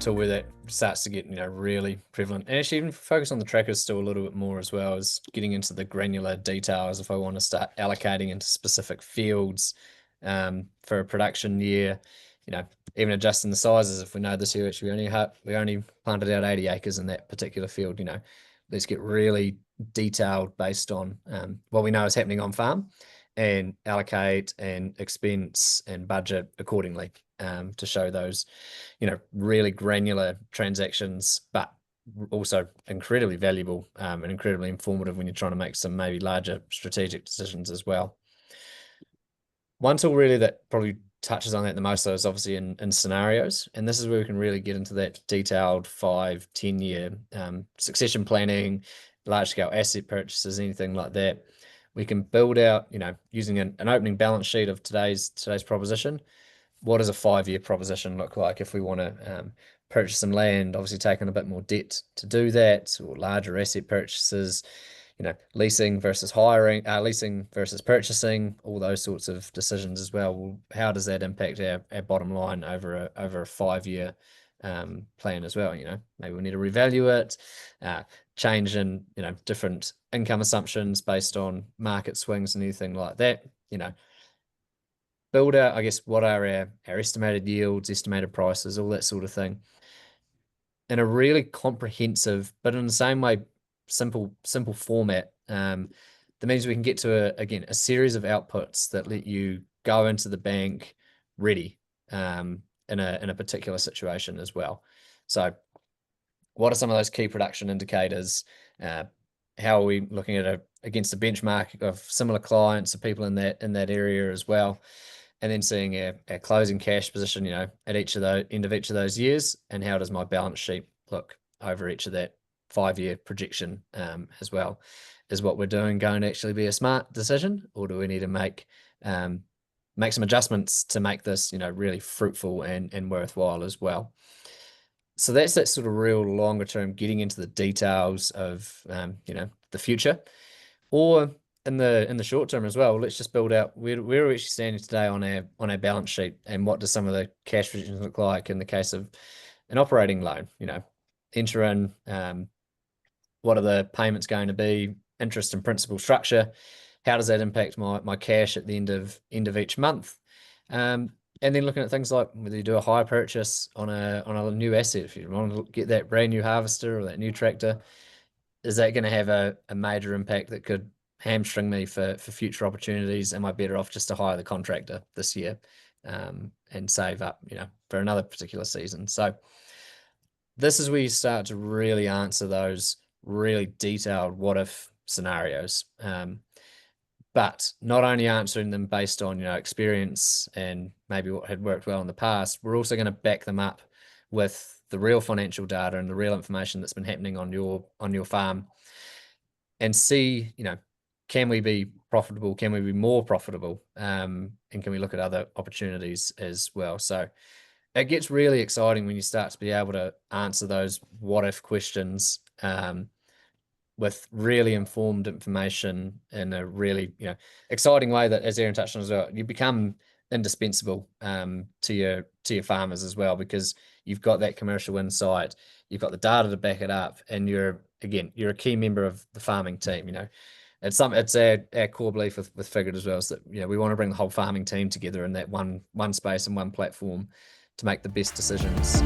tool where that starts to get, really prevalent. And actually even focus on the trackers still a little bit more as well, as getting into the granular details. If I want to start allocating into specific fields for a production year, even adjusting the sizes. If we know this year, actually we only planted out 80 acres in that particular field, let's get really detailed based on what we know is happening on farm, and allocate and expense and budget accordingly to show those, really granular transactions, but also incredibly valuable and incredibly informative when you're trying to make some maybe larger strategic decisions as well. One tool really that probably touches on that the most, though, is obviously in scenarios. And this is where we can really get into that detailed 5-10 year succession planning, large scale asset purchases, anything like that. We can build out, using an opening balance sheet of today's proposition. What does a 5-year proposition look like if we want to purchase some land, obviously taking a bit more debt to do that, or larger asset purchases, leasing versus hiring, leasing versus purchasing, all those sorts of decisions as well. Well, how does that impact our bottom line over a 5-year plan as well? Maybe we need to revalue it, change in, different income assumptions based on market swings and anything like that. Build out, I guess, what are our estimated yields, estimated prices, all that sort of thing, in a really comprehensive, but in the same way, simple format. That means we can get to a series of outputs that let you go into the bank ready in a particular situation as well. So what are some of those key production indicators? How are we looking at against a benchmark of similar clients or people in that area as well? And then seeing our closing cash position, at end of each of those years, and how does my balance sheet look over each of that 5-year projection as well? Is what we're doing going to actually be a smart decision, or do we need to make some adjustments to make this, really fruitful and worthwhile as well? So that's that sort of real longer term, getting into the details of the future, or in the short term as well. Let's just build out where are we actually standing today on our balance sheet, and what does some of the cash projections look like in the case of an operating loan? Enter in what are the payments going to be, interest and principal structure, how does that impact my cash at the end of each month, and then looking at things like whether you do a hire purchase on a new asset. If you want to get that brand new harvester or that new tractor, is that going to have a major impact that could hamstring me for future opportunities? Am I better off just to hire the contractor this year and save up, for another particular season? So this is where you start to really answer those really detailed what if scenarios, but not only answering them based on experience and maybe what had worked well in the past. We're also going to back them up with the real financial data and the real information that's been happening on your farm, and see, can we be profitable? Can we be more profitable? And can we look at other opportunities as well? So it gets really exciting when you start to be able to answer those what if questions with really informed information in a really exciting way, that, as Aaron touched on as well, you become indispensable to your farmers as well, because you've got that commercial insight, you've got the data to back it up, and you're a key member of the farming team. It's our core belief with Figured as well, is that we want to bring the whole farming team together in that one space and one platform to make the best decisions.